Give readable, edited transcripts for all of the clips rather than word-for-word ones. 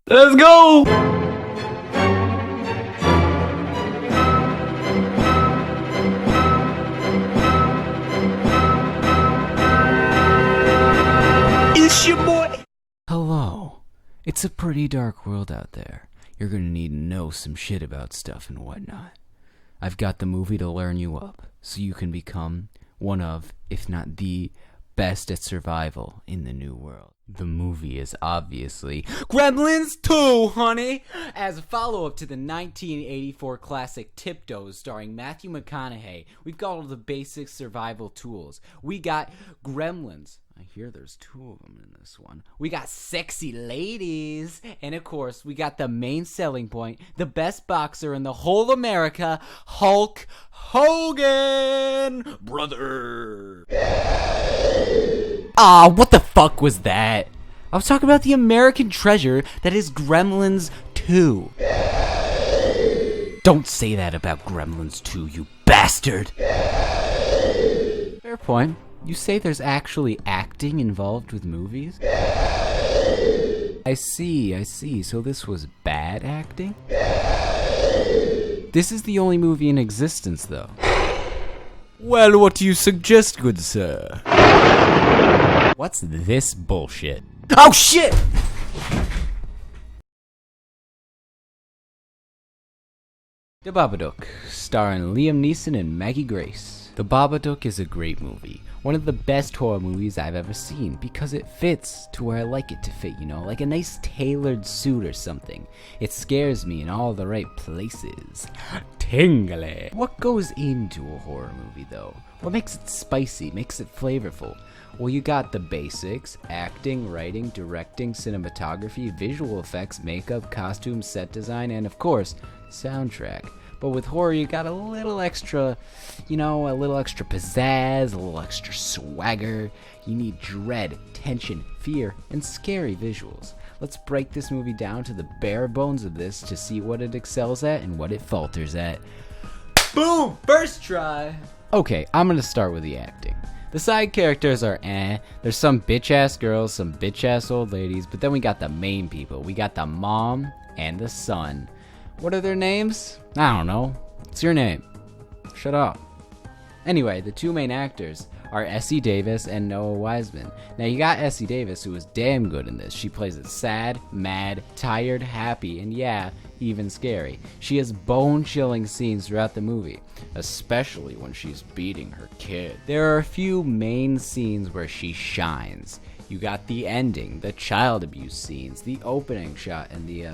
Let's go! It's your boy! Hello. It's a pretty dark world out there. You're gonna need to know some shit about stuff and whatnot. I've got the movie to learn you up, so you can become one of, if not the, best at survival in the new world. The movie is obviously Gremlins 2, honey! As a follow-up to the 1984 classic Tiptoes starring Matthew McConaughey, we've got all the basic survival tools. We got Gremlins. I hear there's 2 of them in this one. We got sexy ladies. And of course, we got the main selling point, the best boxer in the whole America, Hulk Hogan! Brother! What the fuck was that? I was talking about the American treasure that is Gremlins 2. Don't say that about Gremlins 2, you bastard! Fair point. You say there's actually acting involved with movies? I see. So this was bad acting? This is the only movie in existence, though. Well, what do you suggest, good sir? What's this bullshit? Oh, shit! The Babadook, starring Liam Neeson and Maggie Grace. The Babadook is a great movie. One of the best horror movies I've ever seen because it fits to where I like it to fit, you know, like a nice tailored suit or something. It scares me in all the right places. Tingly. What goes into a horror movie, though? What makes it spicy, makes it flavorful? Well, you got the basics: acting, writing, directing, cinematography, visual effects, makeup, costumes, set design, and of course, soundtrack. But with horror, you got a little extra, a little extra pizzazz, a little extra swagger. You need dread, tension, fear, and scary visuals. Let's break this movie down to the bare bones of this to see what it excels at and what it falters at. Boom! First try! Okay, I'm gonna start with the acting. The side characters are There's some bitch-ass girls, some bitch-ass old ladies, but then we got the main people. We got the mom and the son. What are their names? I don't know. What's your name? Shut up. Anyway, the 2 main actors are Essie Davis and Noah Wiseman. Now you got Essie Davis, who is damn good in this. She plays it sad, mad, tired, happy, and yeah, even scary. She has bone-chilling scenes throughout the movie, especially when she's beating her kid. There are a few main scenes where she shines. You got the ending, the child abuse scenes, the opening shot, and the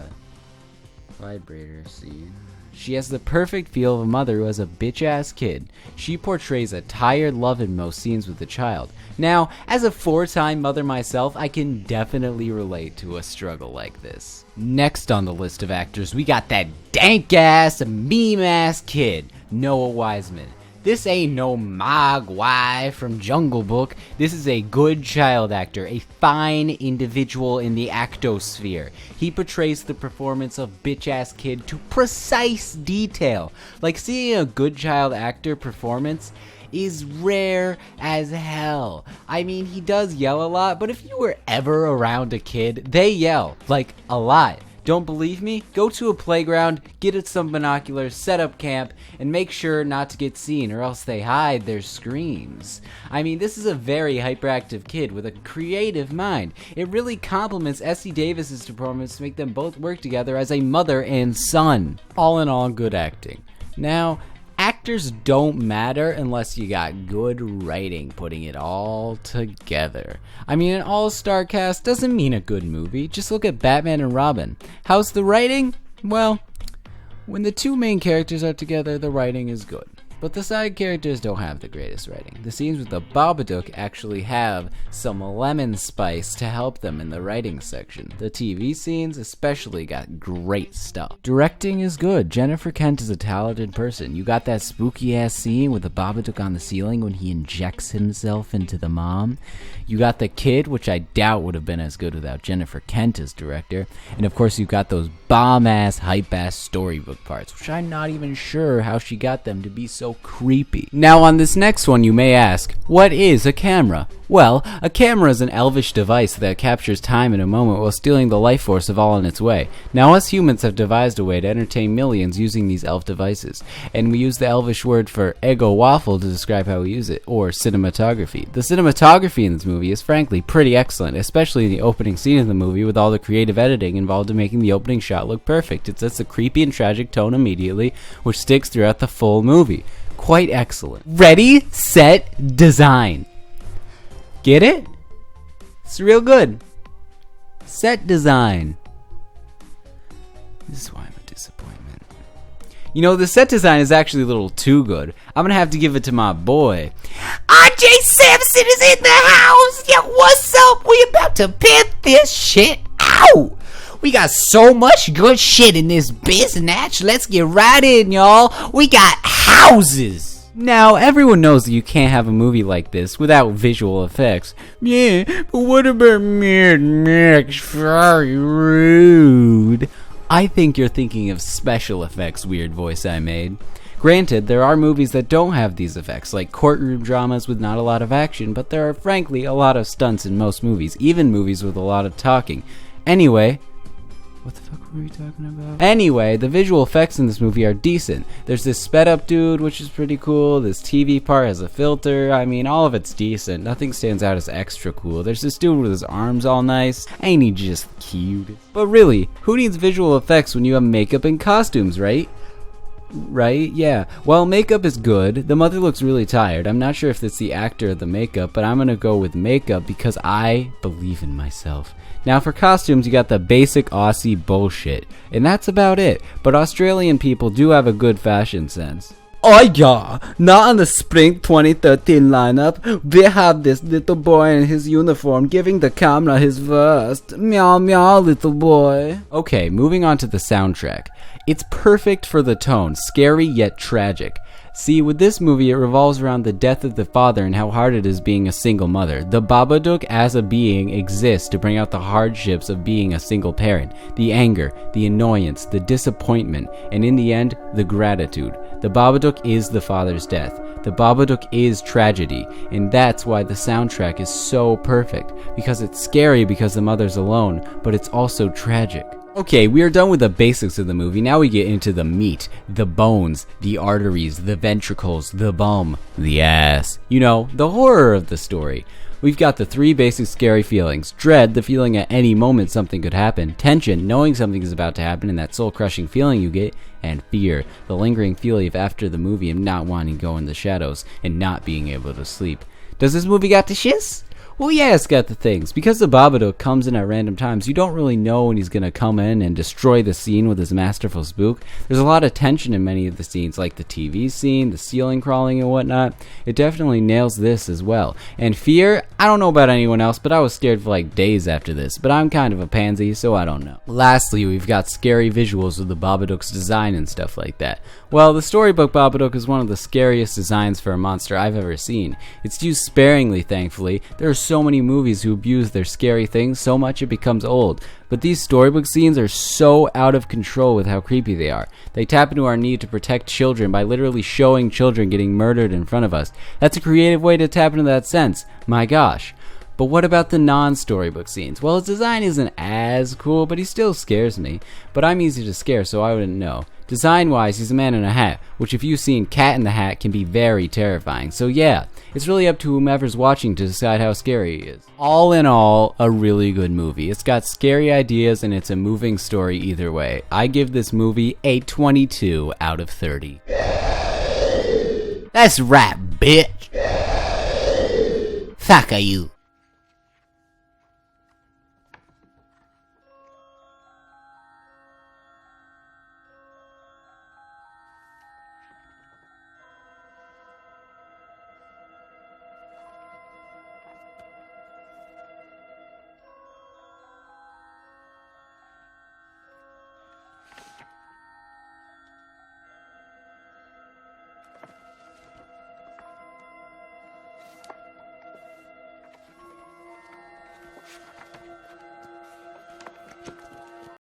vibrator scene. She has the perfect feel of a mother who has a bitch-ass kid. She portrays a tired love in most scenes with the child. Now, as a 4-time mother myself, I can definitely relate to a struggle like this. Next on the list of actors, we got that dank-ass, meme-ass kid, Noah Wiseman. This ain't no Mogwai from Jungle Book. This is a good child actor, a fine individual in the actosphere. He portrays the performance of bitch-ass kid to precise detail. Like, seeing a good child actor performance is rare as hell. I mean, he does yell a lot, but if you were ever around a kid, they yell, like, a lot. Don't believe me? Go to a playground, get it some binoculars, set up camp, and make sure not to get seen or else they hide their screams. I mean, this is a very hyperactive kid with a creative mind. It really complements Essie Davis's performance to make them both work together as a mother and son. All in all, good acting. Now, actors don't matter unless you got good writing putting it all together. I mean, an all-star cast doesn't mean a good movie. Just look at Batman and Robin. How's the writing? Well, when the 2 main characters are together, the writing is good. But the side characters don't have the greatest writing. The scenes with the Babadook actually have some lemon spice to help them in the writing section. The TV scenes especially got great stuff. Directing is good. Jennifer Kent is a talented person. You got that spooky ass scene with the Babadook on the ceiling when he injects himself into the mom. You got the kid, which I doubt would have been as good without Jennifer Kent as director. And of course you got those bomb-ass, hype-ass storybook parts, which I'm not even sure how she got them to be so creepy. Now on this next one you may ask, what is a camera? Well, a camera is an elvish device that captures time in a moment while stealing the life force of all in its way. Now, us humans have devised a way to entertain millions using these elf devices, and we use the elvish word for ego waffle to describe how we use it, or cinematography. The cinematography in this movie is frankly pretty excellent, especially in the opening scene of the movie with all the creative editing involved in making the opening shot look perfect. It sets a creepy and tragic tone immediately, which sticks throughout the full movie. Quite excellent. Ready, set, design. Get it? It's real good. Set design. This is why I'm a disappointment. You know, the set design is actually a little too good. I'm gonna have to give it to my boy. RJ Sampson is in the house. Yo, what's up? We about to pimp this shit out. We got so much good shit in this biznatch. Let's get right in, y'all. We got houses. Now, everyone knows that you can't have a movie like this without visual effects. Yeah, but what about Mad Max Fury Road? I think you're thinking of special effects, weird voice I made. Granted, there are movies that don't have these effects, like courtroom dramas with not a lot of action, but there are frankly a lot of stunts in most movies, even movies with a lot of talking. Anyway, what the fuck were we talking about? Anyway, the visual effects in this movie are decent. There's this sped up dude, which is pretty cool. This TV part has a filter. I mean, all of it's decent. Nothing stands out as extra cool. There's this dude with his arms all nice. Ain't he just cute? But really, who needs visual effects when you have makeup and costumes, right? Right? Yeah. Well, makeup is good. The mother looks really tired. I'm not sure if it's the actor or the makeup, but I'm gonna go with makeup because I believe in myself. Now for costumes, you got the basic Aussie bullshit, and that's about it. But Australian people do have a good fashion sense. Oh yeah, now on the Spring 2013 lineup, we have this little boy in his uniform giving the camera his verse. Meow meow, little boy. Okay, moving on to the soundtrack. It's perfect for the tone, scary yet tragic. See, with this movie, it revolves around the death of the father and how hard it is being a single mother. The Babadook as a being exists to bring out the hardships of being a single parent, the anger, the annoyance, the disappointment, and in the end, the gratitude. The Babadook is the father's death. The Babadook is tragedy, and that's why the soundtrack is so perfect, because it's scary because the mother's alone, but it's also tragic. Okay, we are done with the basics of the movie. Now we get into the meat, the bones, the arteries, the ventricles, the bum, the ass. You know, the horror of the story. We've got the three basic scary feelings. Dread, the feeling at any moment something could happen. Tension, knowing something is about to happen and that soul-crushing feeling you get. And fear, the lingering feeling of after the movie of not wanting to go in the shadows and not being able to sleep. Does this movie got the shiz? Well, yeah, it's got the things. Because the Babadook comes in at random times, you don't really know when he's going to come in and destroy the scene with his masterful spook. There's a lot of tension in many of the scenes, like the TV scene, the ceiling crawling and whatnot. It definitely nails this as well. And fear, I don't know about anyone else, but I was scared for like days after this. But I'm kind of a pansy, so I don't know. Lastly, we've got scary visuals of the Babadook's design and stuff like that. Well, the storybook Babadook is one of the scariest designs for a monster I've ever seen. It's used sparingly, thankfully. There are so many movies who abuse their scary things so much it becomes old, but these storybook scenes are so out of control with how creepy they are. They tap into our need to protect children by literally showing children getting murdered in front of us. That's a creative way to tap into that sense. My gosh. But what about the non-storybook scenes? Well, his design isn't as cool, but he still scares me. But I'm easy to scare, so I wouldn't know. Design-wise, he's a man in a hat, which if you've seen Cat in the Hat can be very terrifying. So yeah, it's really up to whomever's watching to decide how scary he is. All in all, a really good movie. It's got scary ideas and it's a moving story either way. I give this movie a 22 out of 30. That's right, bitch. Fuck are you?